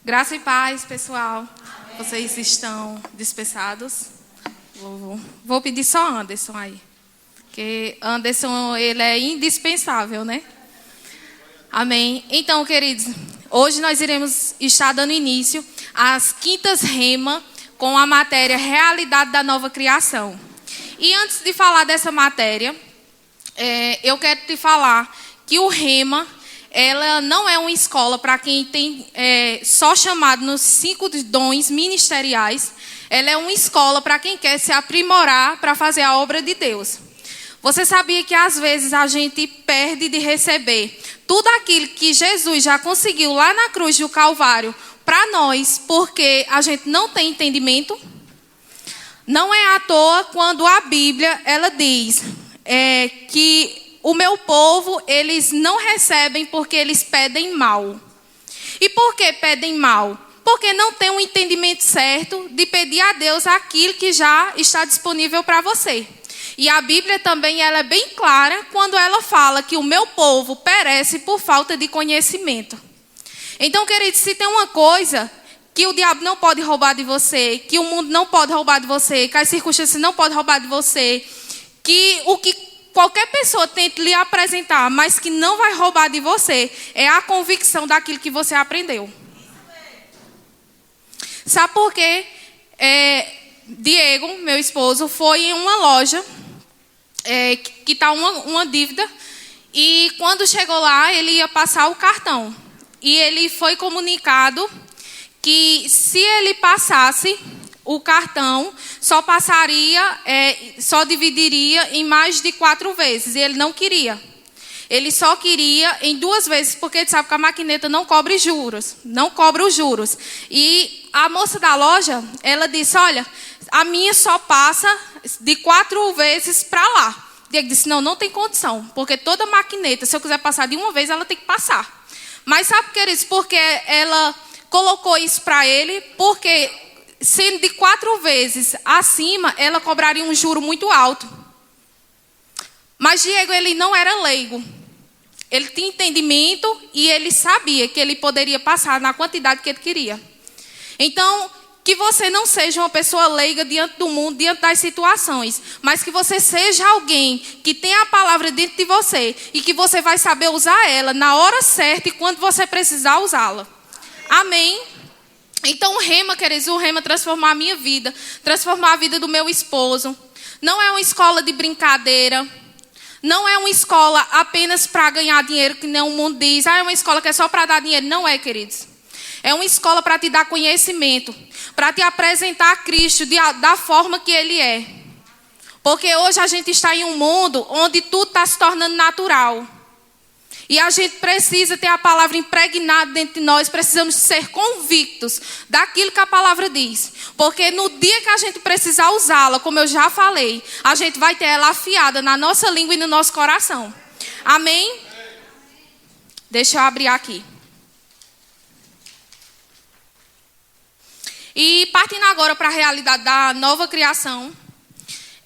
Graça e paz, pessoal. Amém. Vocês estão dispensados? Vou pedir só Anderson aí. Porque Anderson, ele é indispensável, né? Amém. Então, queridos, hoje nós iremos estar dando início às quintas rema com a matéria Realidade da Nova Criação. E antes de falar dessa matéria, eu quero te falar que o rema, ela não é uma escola para quem tem só chamado nos 5 dons ministeriais. Ela é uma escola para quem quer se aprimorar para fazer a obra de Deus. Você sabia que às vezes a gente perde de receber tudo aquilo que Jesus já conseguiu lá na cruz do Calvário para nós, porque a gente não tem entendimento? Não é à toa quando a Bíblia ela diz que o meu povo, eles não recebem porque eles pedem mal. E por que pedem mal? Porque não tem um entendimento certo de pedir a Deus aquilo que já está disponível para você. E a Bíblia também ela é bem clara quando ela fala que o meu povo perece por falta de conhecimento. Então, queridos, se tem uma coisa que o diabo não pode roubar de você, que o mundo não pode roubar de você, que as circunstâncias não podem roubar de você, que o que qualquer pessoa tente lhe apresentar, mas que não vai roubar de você, é a convicção daquilo que você aprendeu. Sabe por quê? Diego, meu esposo, foi em uma loja que está uma dívida, e quando chegou lá, ele ia passar o cartão. E ele foi comunicado que se ele passasse o cartão, só dividiria em mais de 4 vezes. E ele não queria. Ele só queria em 2 vezes, porque ele sabe que a maquineta não cobra juros. Não cobra os juros. E a moça da loja, ela disse, olha, a minha só passa de 4 vezes para lá. Diego disse, não tem condição. Porque toda maquineta, se eu quiser passar de uma vez, ela tem que passar. Mas sabe, queridos, porque ela colocou isso para ele? Porque sendo de 4 vezes acima, ela cobraria um juro muito alto. Mas Diego, ele não era leigo. Ele tinha entendimento e ele sabia que ele poderia passar na quantidade que ele queria. Então, que você não seja uma pessoa leiga diante do mundo, diante das situações, mas que você seja alguém que tenha a palavra dentro de você e que você vai saber usar ela na hora certa e quando você precisar usá-la. Amém? Então o rema, queridos, o rema transformou a minha vida, transformou a vida do meu esposo. Não é uma escola de brincadeira. Não é uma escola apenas para ganhar dinheiro, que nem o mundo diz. É uma escola que é só para dar dinheiro. Não é, queridos. É uma escola para te dar conhecimento, para te apresentar a Cristo da forma que Ele é. Porque hoje a gente está em um mundo onde tudo está se tornando natural. E a gente precisa ter a palavra impregnada dentro de nós. Precisamos ser convictos daquilo que a palavra diz. Porque no dia que a gente precisar usá-la, como eu já falei, a gente vai ter ela afiada na nossa língua e no nosso coração. Amém? Deixa eu abrir aqui. E partindo agora para a realidade da nova criação,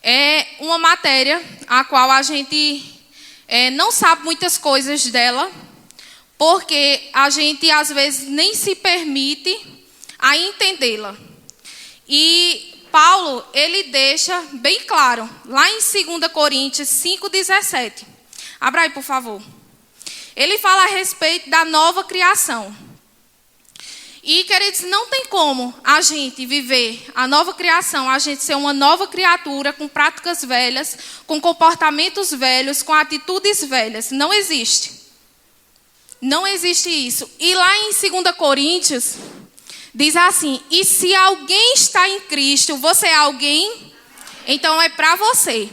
é uma matéria a qual a gente não sabe muitas coisas dela, porque a gente às vezes nem se permite a entendê-la. E Paulo, ele deixa bem claro, lá em 2 Coríntios 5,17. Abra aí, por favor. Ele fala a respeito da nova criação. E, queridos, não tem como a gente viver a nova criação, a gente ser uma nova criatura com práticas velhas, com comportamentos velhos, com atitudes velhas. Não existe. Não existe isso. E lá em 2 Coríntios, diz assim, e se alguém está em Cristo, você é alguém? Então é para você.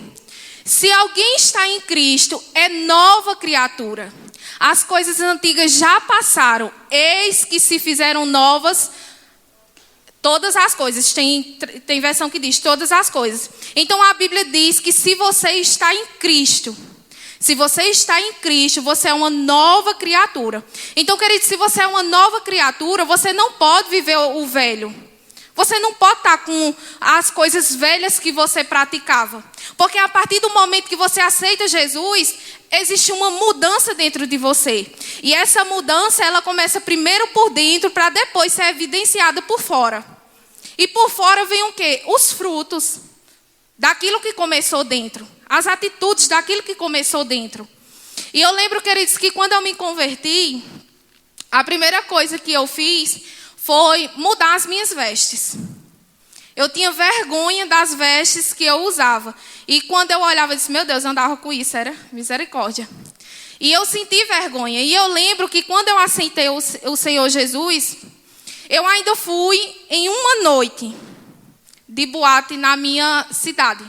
Se alguém está em Cristo, é nova criatura. As coisas antigas já passaram, eis que se fizeram novas todas as coisas. Tem versão que diz todas as coisas. Então a Bíblia diz que se você está em Cristo, você é uma nova criatura. Então, querido, se você é uma nova criatura, você não pode viver o velho. Você não pode estar com as coisas velhas que você praticava. Porque a partir do momento que você aceita Jesus, existe uma mudança dentro de você. E essa mudança, ela começa primeiro por dentro, para depois ser evidenciada por fora. E por fora vem o quê? Os frutos daquilo que começou dentro. As atitudes daquilo que começou dentro. E eu lembro, queridos, que quando eu me converti, a primeira coisa que eu fiz foi mudar as minhas vestes. Eu tinha vergonha das vestes que eu usava. E quando eu olhava, eu disse, meu Deus, eu andava com isso, era misericórdia. E eu senti vergonha. E eu lembro que quando eu aceitei o Senhor Jesus, eu ainda fui em uma noite de boate na minha cidade.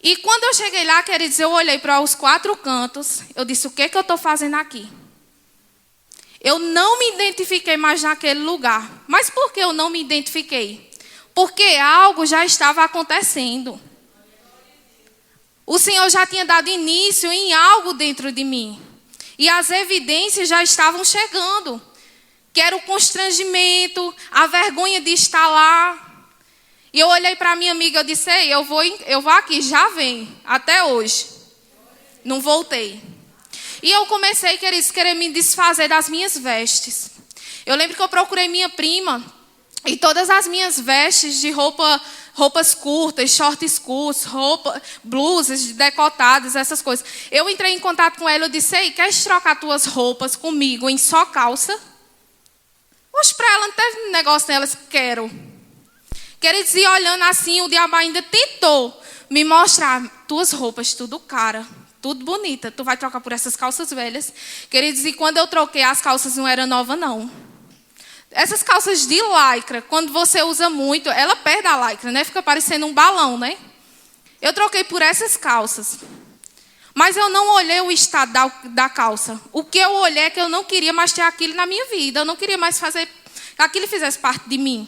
E quando eu cheguei lá, queridos, eu olhei para os 4 cantos, eu disse, o que é que eu estou fazendo aqui? Eu não me identifiquei mais naquele lugar. Mas por que eu não me identifiquei? Porque algo já estava acontecendo. O Senhor já tinha dado início em algo dentro de mim. E as evidências já estavam chegando. Que era o constrangimento, a vergonha de estar lá. E eu olhei para minha amiga e disse, ei, eu vou aqui, já vem, até hoje. Não voltei. E eu comecei, queridos, querer me desfazer das minhas vestes. Eu lembro que eu procurei minha prima e todas as minhas vestes de roupas curtas, shorts curtos, blusas decotadas, essas coisas. Eu entrei em contato com ela e disse, ei, queres trocar tuas roupas comigo em só calça? Oxe, para ela não teve negócio nelas, quero. Queridos, e olhando assim, o diabo ainda tentou me mostrar tuas roupas, tudo cara. Tudo bonita, tu vai trocar por essas calças velhas. Queridos, e quando eu troquei, as calças não eram novas, não. Essas calças de lycra, quando você usa muito, ela perde a lycra, né? Fica parecendo um balão, né? Eu troquei por essas calças. Mas eu não olhei o estado da calça. O que eu olhei é que eu não queria mais ter aquilo na minha vida. Eu não queria mais fazer que aquilo fizesse parte de mim.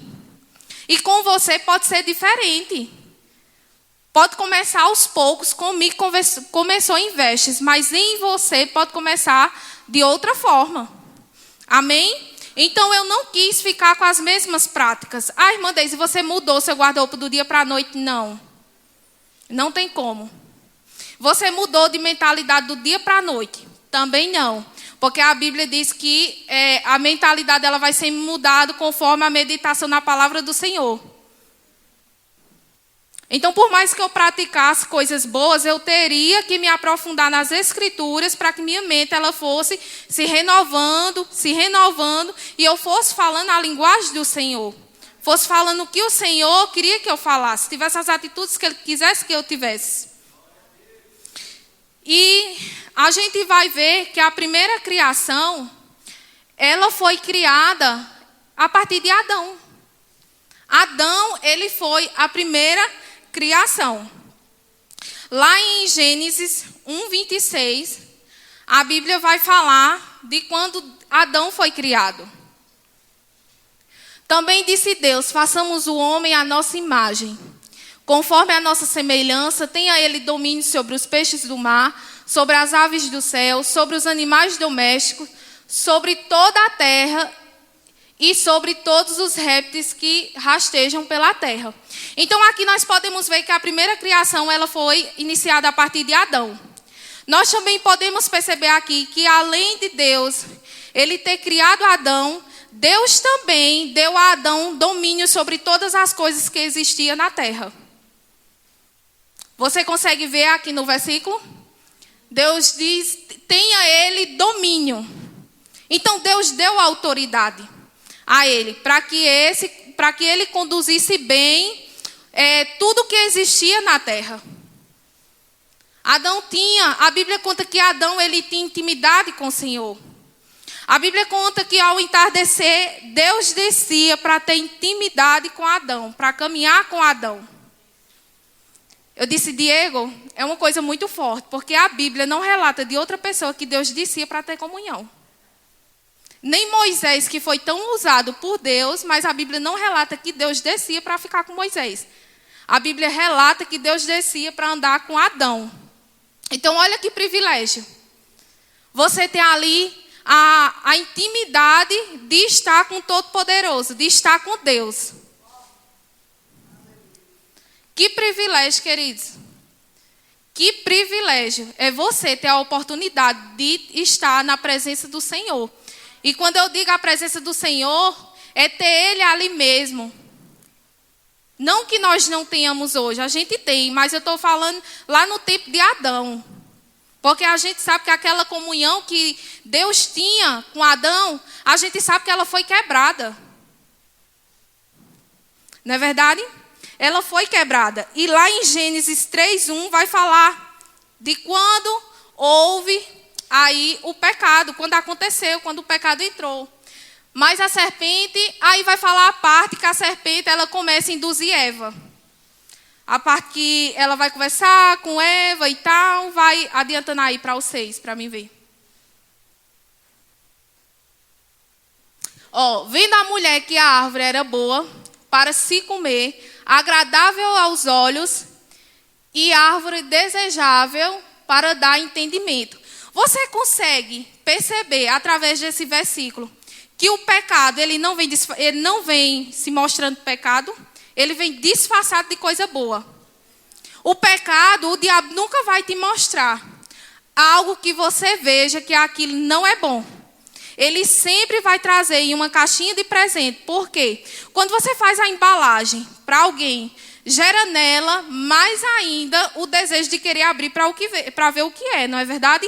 E com você pode ser diferente. Pode começar aos poucos, comigo começou em vestes, mas em você pode começar de outra forma. Amém? Então eu não quis ficar com as mesmas práticas. Ah, irmã Deise, você mudou seu guarda-roupa do dia para a noite? Não. Não tem como. Você mudou de mentalidade do dia para a noite? Também não. Porque a Bíblia diz que a mentalidade ela vai ser mudada conforme a meditação na palavra do Senhor. Então, por mais que eu praticasse coisas boas, eu teria que me aprofundar nas Escrituras para que minha mente ela fosse se renovando, e eu fosse falando a linguagem do Senhor. Fosse falando o que o Senhor queria que eu falasse, tivesse as atitudes que Ele quisesse que eu tivesse. E a gente vai ver que a primeira criação, ela foi criada a partir de Adão. Adão, ele foi a primeira criação. Lá em Gênesis 1:26, a Bíblia vai falar de quando Adão foi criado. Também disse Deus, façamos o homem à nossa imagem, conforme a nossa semelhança, tenha ele domínio sobre os peixes do mar, sobre as aves do céu, sobre os animais domésticos, sobre toda a terra e sobre todos os répteis que rastejam pela terra. Então aqui nós podemos ver que a primeira criação ela foi iniciada a partir de Adão. Nós também podemos perceber aqui que além de Deus, ele ter criado Adão, Deus também deu a Adão domínio sobre todas as coisas que existiam na terra. Você consegue ver aqui no versículo? Deus diz, tenha ele domínio. Então Deus deu autoridade a ele, para que ele conduzisse bem tudo que existia na terra. Adão tinha, a Bíblia conta que Adão ele tinha intimidade com o Senhor. A Bíblia conta que ao entardecer, Deus descia para ter intimidade com Adão, para caminhar com Adão. Eu disse, Diego, é uma coisa muito forte, porque a Bíblia não relata de outra pessoa que Deus descia para ter comunhão. Nem Moisés, que foi tão usado por Deus, mas a Bíblia não relata que Deus descia para ficar com Moisés. A Bíblia relata que Deus descia para andar com Adão. Então, olha que privilégio. Você tem ali a intimidade de estar com o Todo-Poderoso, de estar com Deus. Que privilégio, queridos. Que privilégio é você ter a oportunidade de estar na presença do Senhor. E quando eu digo a presença do Senhor, é ter Ele ali mesmo. Não que nós não tenhamos hoje, a gente tem, mas eu estou falando lá no tempo de Adão. Porque a gente sabe que aquela comunhão que Deus tinha com Adão, a gente sabe que ela foi quebrada. Não é verdade? Ela foi quebrada. E lá em Gênesis 3:1 vai falar de quando houve aí o pecado, quando aconteceu, quando o pecado entrou. Mas a serpente, aí vai falar a parte que a serpente ela começa a induzir Eva. A parte que ela vai conversar com Eva e tal, vai adiantando aí para os 6, para mim ver. Vendo a mulher que a árvore era boa para se comer, agradável aos olhos e árvore desejável para dar entendimento. Você consegue perceber através desse versículo que o pecado ele não vem se mostrando pecado, ele vem disfarçado de coisa boa. O pecado, o diabo nunca vai te mostrar algo que você veja que aquilo não é bom. Ele sempre vai trazer em uma caixinha de presente. Por quê? Quando você faz a embalagem para alguém, gera nela mais ainda o desejo de querer abrir para ver o que é, não é verdade?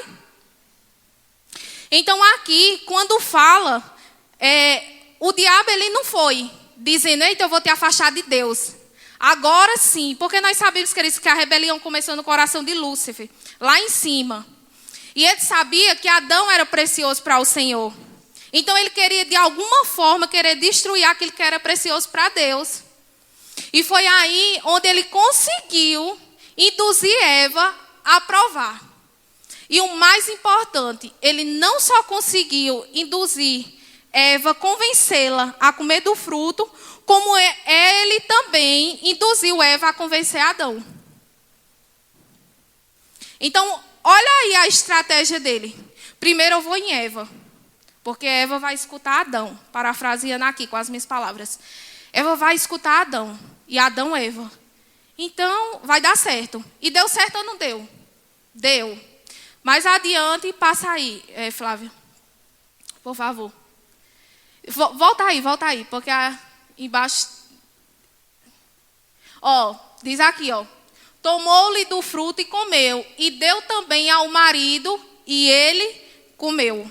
Então aqui, quando fala, o diabo ele não foi dizendo, eita, eu vou te afastar de Deus. Agora sim, porque nós sabemos, queridos, que a rebelião começou no coração de Lúcifer, lá em cima. E ele sabia que Adão era precioso para o Senhor. Então ele queria, de alguma forma, querer destruir aquilo que era precioso para Deus. E foi aí onde ele conseguiu induzir Eva a provar. E o mais importante, ele não só conseguiu induzir Eva, convencê-la a comer do fruto, como ele também induziu Eva a convencer Adão. Então, olha aí a estratégia dele. Primeiro eu vou em Eva, porque Eva vai escutar Adão, parafraseando aqui com as minhas palavras. Eva vai escutar Adão, e Adão Eva. Então, vai dar certo. E deu certo ou não deu? Deu. Mais adiante, passa aí, Flávia. Por favor. Volta aí, porque embaixo... diz aqui, tomou-lhe do fruto e comeu, e deu também ao marido, e ele comeu.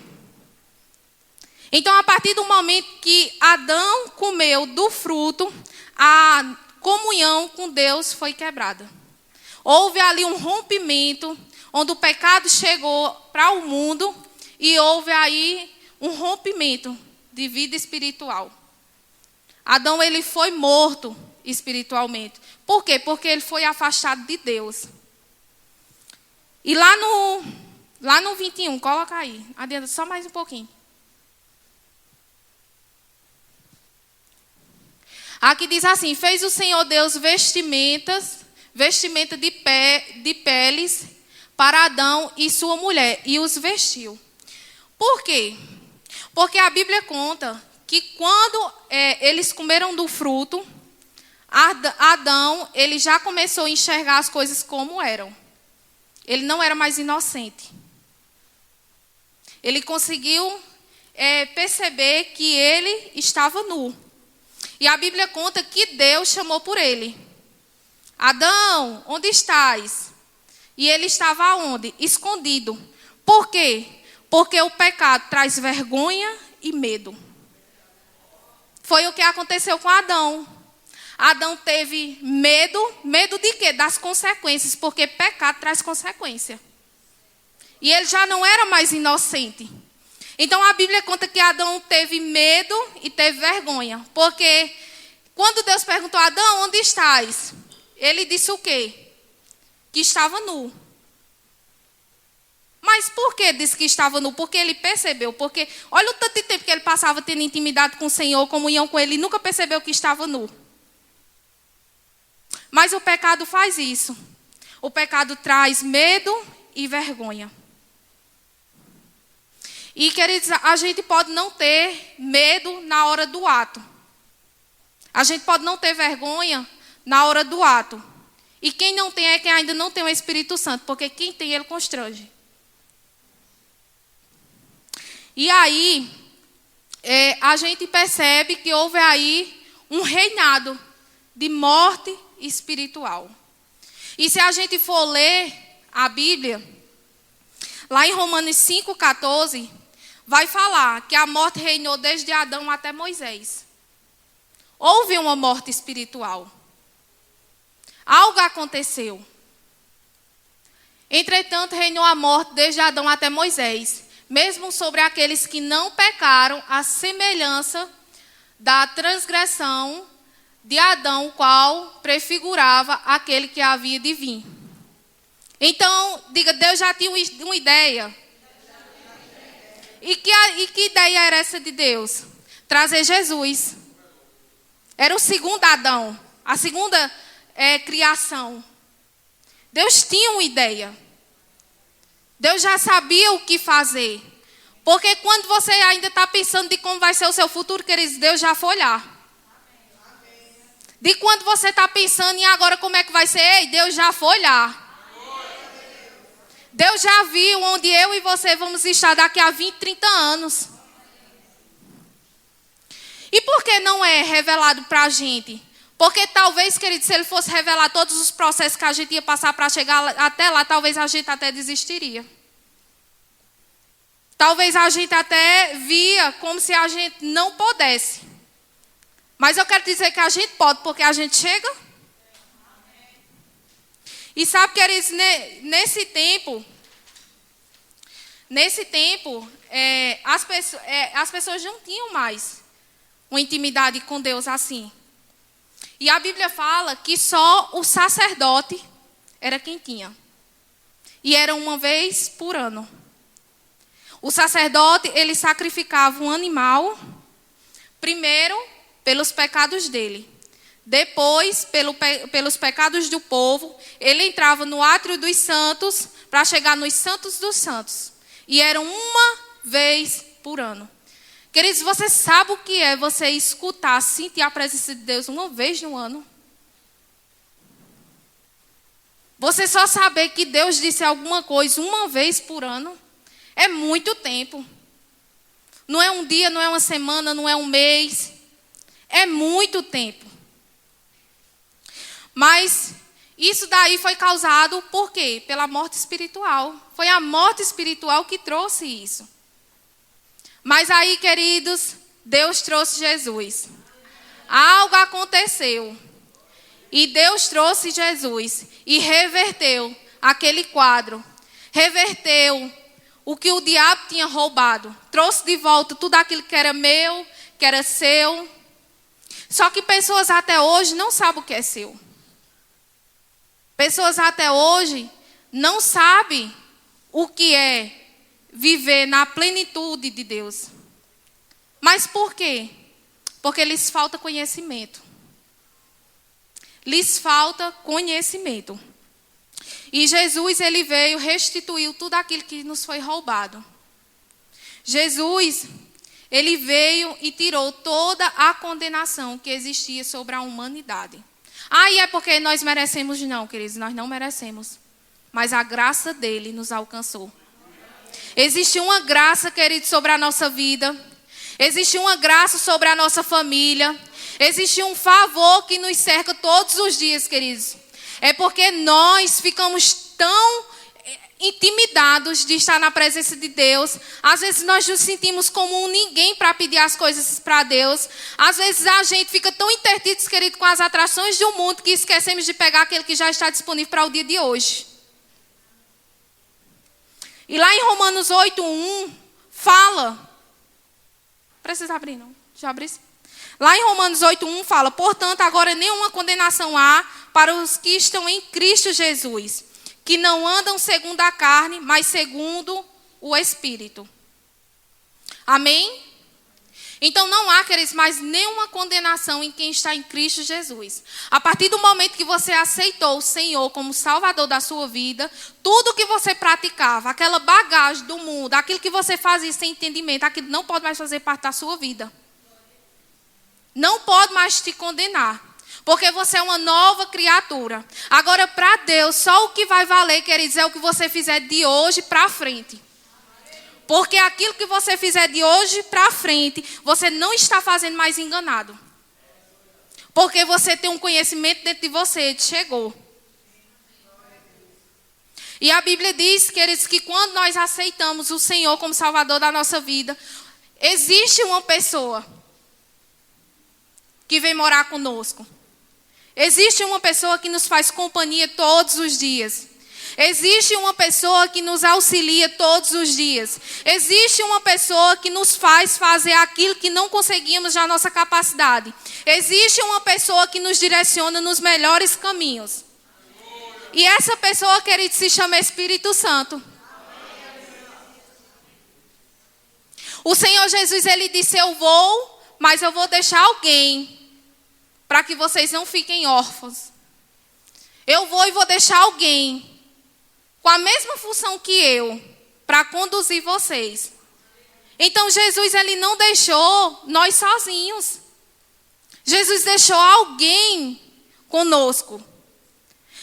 Então, a partir do momento que Adão comeu do fruto, a comunhão com Deus foi quebrada. Houve ali um rompimento, onde o pecado chegou para o mundo, e houve aí um rompimento de vida espiritual. Adão, ele foi morto espiritualmente. Por quê? Porque ele foi afastado de Deus. E lá no 21, coloca aí. Adianta só mais um pouquinho. Aqui diz assim, fez o Senhor Deus vestimenta de peles para Adão e sua mulher, e os vestiu. Por quê? Porque a Bíblia conta que quando eles comeram do fruto, Adão, ele já começou a enxergar as coisas como eram. Ele não era mais inocente. Ele conseguiu perceber que ele estava nu. E a Bíblia conta que Deus chamou por ele. Adão, onde estás? E ele estava onde? Escondido. Por quê? Porque o pecado traz vergonha e medo. Foi o que aconteceu com Adão. Adão teve medo. Medo de quê? Das consequências. Porque pecado traz consequência. E ele já não era mais inocente. Então a Bíblia conta que Adão teve medo e teve vergonha. Porque quando Deus perguntou a Adão, onde estás? Ele disse o quê? Que estava nu. Mas por que disse que estava nu? Porque ele percebeu. Porque olha o tanto de tempo que ele passava tendo intimidade com o Senhor, comunhão com Ele, e nunca percebeu que estava nu. Mas o pecado faz isso. O pecado traz medo e vergonha. E, queridos, a gente pode não ter medo na hora do ato. A gente pode não ter vergonha na hora do ato. E quem não tem é quem ainda não tem o Espírito Santo, porque quem tem, ele constrange. E aí, a gente percebe que houve aí um reinado de morte espiritual. E se a gente for ler a Bíblia, lá em Romanos 5,14, vai falar que a morte reinou desde Adão até Moisés. Houve uma morte espiritual. Algo aconteceu. Entretanto, reinou a morte desde Adão até Moisés, mesmo sobre aqueles que não pecaram, a semelhança da transgressão de Adão, o qual prefigurava aquele que havia de vir. Então, diga, Deus já tinha uma ideia. E que ideia era essa de Deus? Trazer Jesus. Era o segundo Adão, a segunda criação. Deus tinha uma ideia. Deus já sabia o que fazer. Porque quando você ainda está pensando de como vai ser o seu futuro, queridos, Deus já foi lá. De quando você está pensando em agora como é que vai ser, ei, Deus já foi lá. Deus já viu onde eu e você vamos estar daqui a 20, 30 anos. E por que não é revelado para a gente? Porque talvez, querido, se ele fosse revelar todos os processos que a gente ia passar para chegar até lá, talvez a gente até desistiria. Talvez a gente até via como se a gente não pudesse. Mas eu quero dizer que a gente pode, porque a gente chega. E sabe, queridos, nesse tempo, as pessoas não tinham mais uma intimidade com Deus assim. E a Bíblia fala que só o sacerdote era quem tinha. E era uma vez por ano. O sacerdote, ele sacrificava um animal, primeiro pelos pecados dele. Depois, pelos pecados do povo, ele entrava no átrio dos santos para chegar nos santos dos santos. E era uma vez por ano. Queridos, você sabe o que é você escutar, sentir a presença de Deus uma vez no ano? Você só saber que Deus disse alguma coisa uma vez por ano é muito tempo. Não é um dia, não é uma semana, não é um mês. É muito tempo. Mas isso daí foi causado por quê? Pela morte espiritual. Foi a morte espiritual que trouxe isso. Mas aí, queridos, Deus trouxe Jesus. Algo aconteceu. E Deus trouxe Jesus e reverteu aquele quadro. Reverteu o que o diabo tinha roubado. Trouxe de volta tudo aquilo que era meu, que era seu. Só que pessoas até hoje não sabem o que é seu. Pessoas até hoje não sabem o que é viver na plenitude de Deus. Mas por quê? Porque lhes falta conhecimento. Lhes falta conhecimento. E Jesus, ele veio, restituiu tudo aquilo que nos foi roubado. Jesus, ele veio e tirou toda a condenação que existia sobre a humanidade. E é porque nós merecemos? Não, queridos, nós não merecemos. Mas a graça dele nos alcançou. Existe uma graça, querido, sobre a nossa vida. Existe uma graça sobre a nossa família. Existe um favor que nos cerca todos os dias, queridos. É porque nós ficamos tão intimidados de estar na presença de Deus. Às vezes nós nos sentimos como um ninguém para pedir as coisas para Deus. Às vezes a gente fica tão intertidos, querido, com as atrações do mundo que esquecemos de pegar aquele que já está disponível para o dia de hoje. E lá em Romanos 8:1 fala. Precisa abrir, não? Já abri? Lá em Romanos 8:1 fala: portanto, agora nenhuma condenação há para os que estão em Cristo Jesus, que não andam segundo a carne, mas segundo o Espírito. Amém? Então não há, queridos, mais nenhuma condenação em quem está em Cristo Jesus. A partir do momento que você aceitou o Senhor como Salvador da sua vida, tudo que você praticava, aquela bagagem do mundo, aquilo que você fazia sem entendimento, aquilo não pode mais fazer parte da sua vida. Não pode mais te condenar. Porque você é uma nova criatura. Agora, para Deus, só o que vai valer, queridos, é o que você fizer de hoje para frente. Porque aquilo que você fizer de hoje para frente, você não está fazendo mais enganado. Porque você tem um conhecimento dentro de você, chegou. E a Bíblia diz, queridos, que quando nós aceitamos o Senhor como Salvador da nossa vida, existe uma pessoa que vem morar conosco. Existe uma pessoa que nos faz companhia todos os dias. Existe uma pessoa que nos auxilia todos os dias. Existe uma pessoa que nos faz fazer aquilo que não conseguimos na nossa capacidade. Existe uma pessoa que nos direciona nos melhores caminhos. E essa pessoa, querido, se chama Espírito Santo. O Senhor Jesus, ele disse, eu vou, mas eu vou deixar alguém para que vocês não fiquem órfãos. Eu vou e vou deixar alguém com a mesma função que eu, para conduzir vocês. Então Jesus, ele não deixou nós sozinhos. Jesus deixou alguém conosco.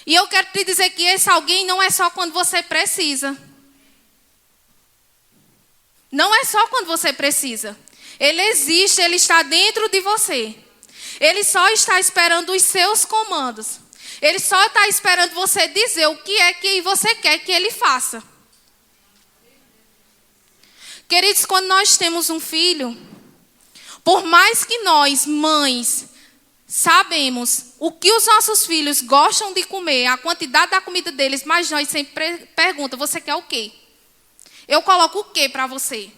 E eu quero te dizer que esse alguém não é só quando você precisa. Não é só quando você precisa. Ele existe, ele está dentro de você. Ele só está esperando os seus comandos. Ele só está esperando você dizer o que é que você quer que ele faça. Queridos, quando nós temos um filho, por mais que nós, mães, sabemos o que os nossos filhos gostam de comer, a quantidade da comida deles, mas nós sempre perguntamos, você quer o quê? Eu coloco o quê para você?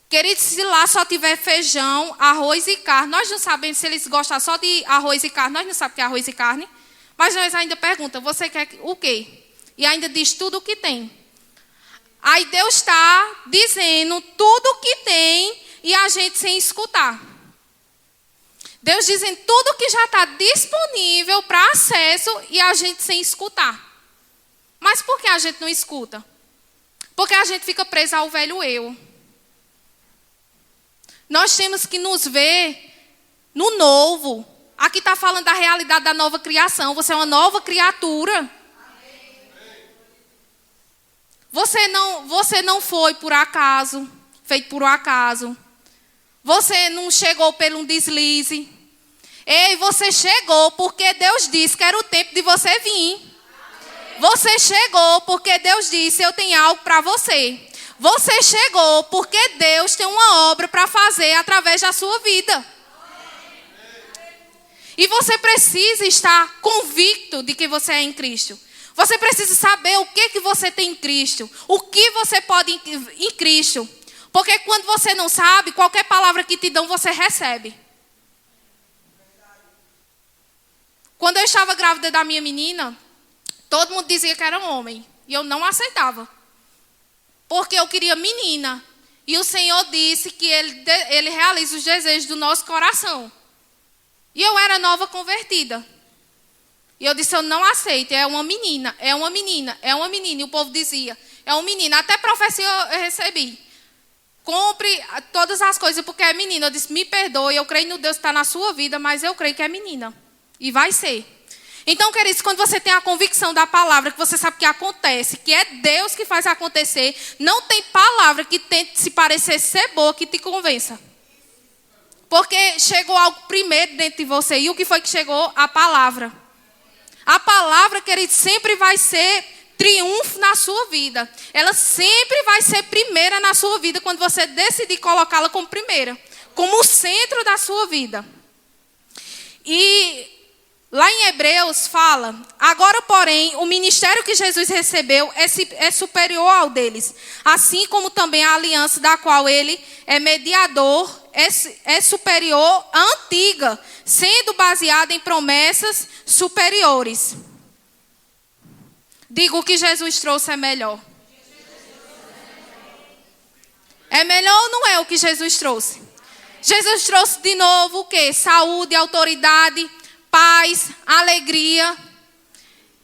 Queridos, se lá só tiver feijão, arroz e carne, nós não sabemos se eles gostam só de arroz e carne, nós não sabemos o que é arroz e carne, mas nós ainda perguntamos, você quer o quê? E ainda diz tudo o que tem. Aí Deus está dizendo tudo o que tem e a gente sem escutar. Deus dizendo tudo que já está disponível para acesso e a gente sem escutar. Mas por que a gente não escuta? Porque a gente fica preso ao velho eu. Nós temos que nos ver no novo. Aqui está falando da realidade da nova criação. Você é uma nova criatura. Você não foi por acaso, feito por um acaso. Você não chegou pelo um deslize. Ei, você chegou porque Deus disse que era o tempo de você vir. Você chegou porque Deus disse, eu tenho algo para você. Você chegou porque Deus tem uma obra para fazer através da sua vida. E você precisa estar convicto de que você é em Cristo. Você precisa saber o que você tem em Cristo. O que você pode em Cristo. Porque quando você não sabe, qualquer palavra que te dão, você recebe. Quando eu estava grávida da minha menina, todo mundo dizia que era homem. E eu não aceitava. Porque eu queria menina. E o Senhor disse que Ele realiza os desejos do nosso coração. E eu era nova convertida. E eu disse, eu não aceito. É uma menina, é uma menina, é uma menina. E o povo dizia, é um menino. Até profecia eu recebi. Compre todas as coisas porque é menina. Eu disse, me perdoe, eu creio no Deus que está na sua vida, mas eu creio que é menina. E vai ser. Então, queridos, quando você tem a convicção da palavra, que você sabe que acontece, que é Deus que faz acontecer, não tem palavra que tente se parecer ser boa que te convença. Porque chegou algo primeiro dentro de você. E o que foi que chegou? A palavra. A palavra, queridos, sempre vai ser triunfo na sua vida. Ela sempre vai ser primeira na sua vida quando você decidir colocá-la como primeira. Como o centro da sua vida. E lá em Hebreus fala, agora, porém, o ministério que Jesus recebeu é superior ao deles, assim como também a aliança da qual ele é mediador é superior à antiga, sendo baseada em promessas superiores. Digo, o que Jesus trouxe é melhor. É melhor ou não é o que Jesus trouxe? Jesus trouxe de novo o quê? Saúde, autoridade, paz, alegria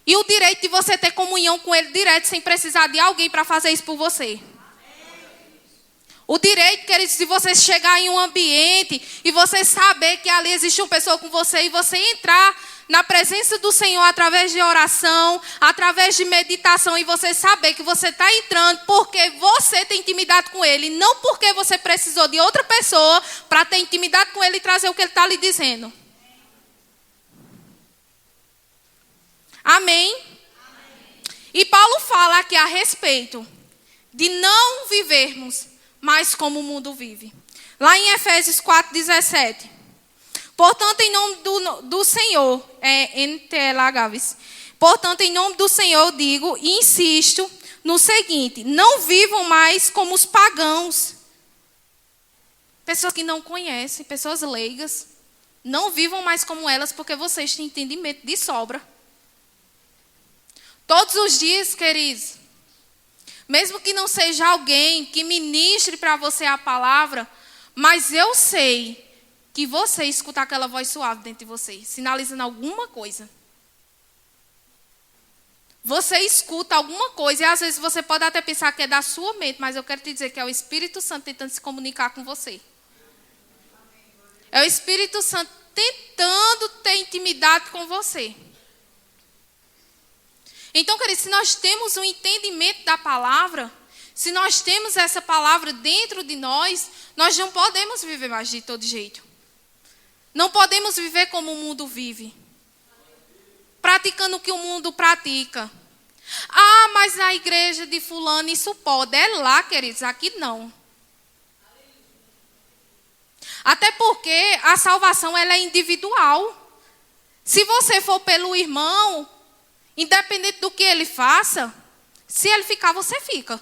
e o direito de você ter comunhão com Ele direto sem precisar de alguém para fazer isso por você. O direito, queridos, de você chegar em um ambiente e você saber que ali existe uma pessoa com você e você entrar na presença do Senhor através de oração, através de meditação e você saber que você está entrando porque você tem intimidade com Ele, não porque você precisou de outra pessoa para ter intimidade com Ele e trazer o que Ele está lhe dizendo. Amém? E Paulo fala aqui a respeito de não vivermos mais como o mundo vive. Lá em Efésios 4:17. Portanto, em nome do Senhor, portanto, em nome do Senhor, eu digo e insisto no seguinte: não vivam mais como os pagãos. Pessoas que não conhecem, pessoas leigas. Não vivam mais como elas, porque vocês têm entendimento de sobra. Todos os dias, queridos, mesmo que não seja alguém que ministre para você a palavra, mas eu sei que você escuta aquela voz suave dentro de você, sinalizando alguma coisa. Você escuta alguma coisa e às vezes você pode até pensar que é da sua mente, mas eu quero te dizer que é o Espírito Santo tentando se comunicar com você. É o Espírito Santo tentando ter intimidade com você. Então, queridos, se nós temos um entendimento da palavra, se nós temos essa palavra dentro de nós, nós não podemos viver mais de todo jeito. Não podemos viver como o mundo vive. Praticando o que o mundo pratica. Ah, mas na igreja de fulano isso pode. É lá, queridos, aqui não. Até porque a salvação ela é individual. Se você for pelo irmão, independente do que ele faça, se ele ficar, você fica.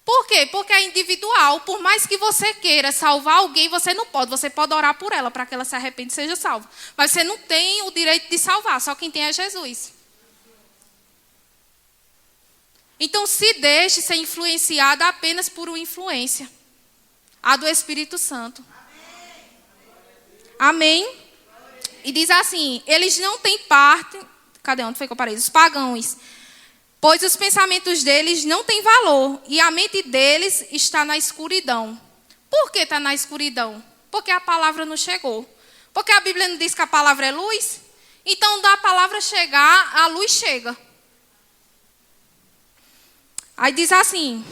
Por quê? Porque é individual. Por mais que você queira salvar alguém, você não pode. Você pode orar por ela para que ela se arrependa e seja salva. Mas você não tem o direito de salvar. Só quem tem é Jesus. Então, se deixe ser influenciada apenas por uma influência. A do Espírito Santo. Amém? E diz assim, eles não têm parte... Cadê? Onde foi que eu parei? Os pagãos. Pois os pensamentos deles não têm valor. E a mente deles está na escuridão. Por que está na escuridão? Porque a palavra não chegou. Porque a Bíblia não diz que a palavra é luz? Então, da palavra chegar, a luz chega. Aí diz assim...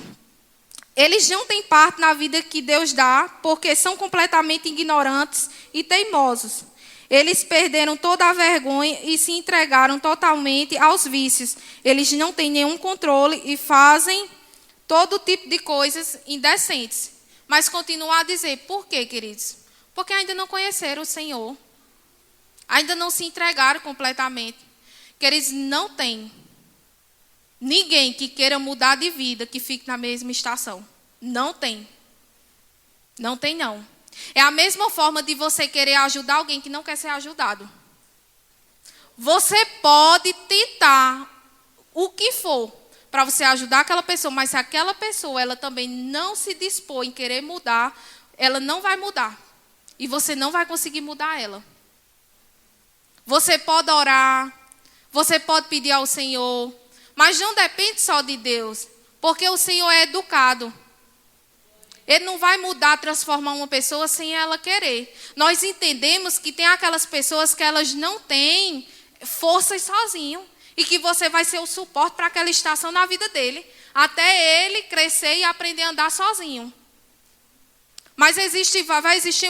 Eles não têm parte na vida que Deus dá, porque são completamente ignorantes e teimosos. Eles perderam toda a vergonha e se entregaram totalmente aos vícios. Eles não têm nenhum controle e fazem todo tipo de coisas indecentes. Mas continua a dizer, por quê, queridos? Porque ainda não conheceram o Senhor. Ainda não se entregaram completamente. Queridos, não tem ninguém que queira mudar de vida que fique na mesma estação. Não tem. Não tem, não. É a mesma forma de você querer ajudar alguém que não quer ser ajudado. Você pode tentar o que for para você ajudar aquela pessoa, mas se aquela pessoa ela também não se dispor em querer mudar, ela não vai mudar. E você não vai conseguir mudar ela. Você pode orar, você pode pedir ao Senhor, mas não depende só de Deus, porque o Senhor é educado. Ele não vai mudar, transformar uma pessoa sem ela querer. Nós entendemos que tem aquelas pessoas que elas não têm forças sozinho e que você vai ser o suporte para aquela estação na vida dele, até ele crescer e aprender a andar sozinho. Mas vai existir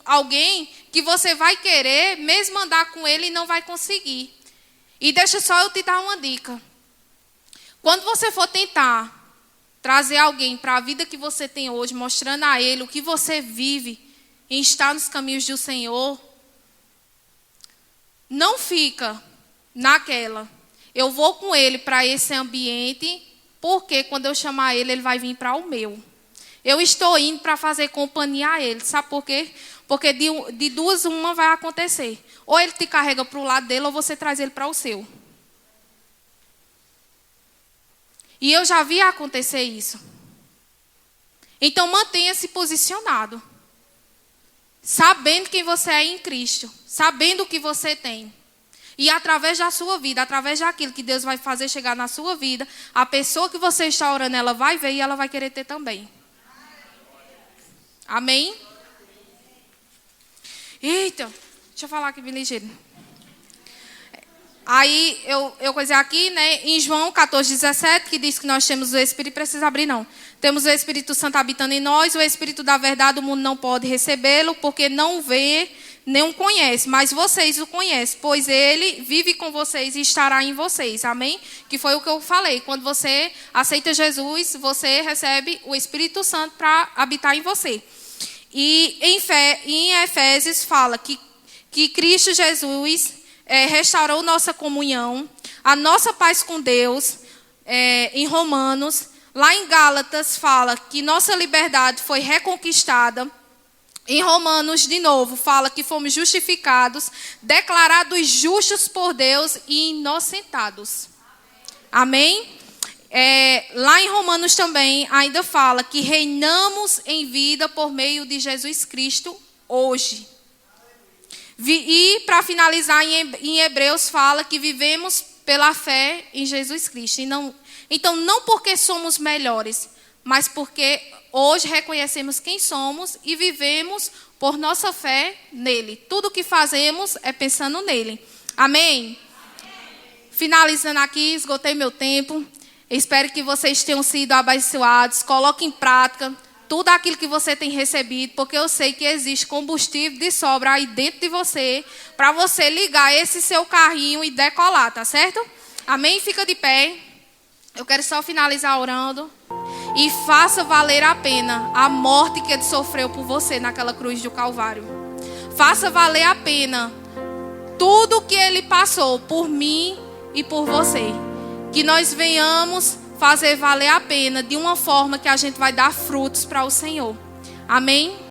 alguém que você vai querer mesmo andar com ele e não vai conseguir. E deixa só eu te dar uma dica. Quando você for tentar trazer alguém para a vida que você tem hoje, mostrando a ele o que você vive em estar nos caminhos do Senhor, não fica naquela. Eu vou com ele para esse ambiente, porque quando eu chamar ele, ele vai vir para o meu. Eu estou indo para fazer companhia a ele. Sabe por quê? Porque de duas, uma vai acontecer. Ou ele te carrega para o lado dele, ou você traz ele para o seu. E eu já vi acontecer isso. Então mantenha-se posicionado. Sabendo quem você é em Cristo. Sabendo o que você tem. E através da sua vida, através daquilo que Deus vai fazer chegar na sua vida, a pessoa que você está orando, ela vai ver e ela vai querer ter também. Amém? Eita, deixa eu falar aqui bem ligeiro. Aí, eu coisei aqui, né, em João 14:17, que diz que nós temos o Espírito, precisa abrir não. Temos o Espírito Santo habitando em nós, o Espírito da verdade, o mundo não pode recebê-lo, porque não vê, nem o conhece, mas vocês o conhecem, pois ele vive com vocês e estará em vocês, amém? Que foi o que eu falei, quando você aceita Jesus, você recebe o Espírito Santo para habitar em você. E em Efésios fala que Cristo Jesus restaurou nossa comunhão, a nossa paz com Deus. Em Romanos, lá em Gálatas fala que nossa liberdade foi reconquistada. Em Romanos, de novo, fala que fomos justificados, declarados justos por Deus e inocentados. Amém? Lá em Romanos também ainda fala que reinamos em vida por meio de Jesus Cristo hoje. E para finalizar, em Hebreus fala que vivemos pela fé em Jesus Cristo. Então, não porque somos melhores, mas porque hoje reconhecemos quem somos e vivemos por nossa fé nele. Tudo que fazemos é pensando nele. Amém? Finalizando aqui, esgotei meu tempo. Espero que vocês tenham sido abençoados. Coloque em prática tudo aquilo que você tem recebido, porque eu sei que existe combustível de sobra aí dentro de você, para você ligar esse seu carrinho e decolar, tá certo? Amém? Fica de pé. Eu quero só finalizar orando. E faça valer a pena a morte que ele sofreu por você naquela cruz do Calvário. Faça valer a pena tudo que ele passou por mim e por você. Que nós venhamos fazer valer a pena de uma forma que a gente vai dar frutos para o Senhor. Amém?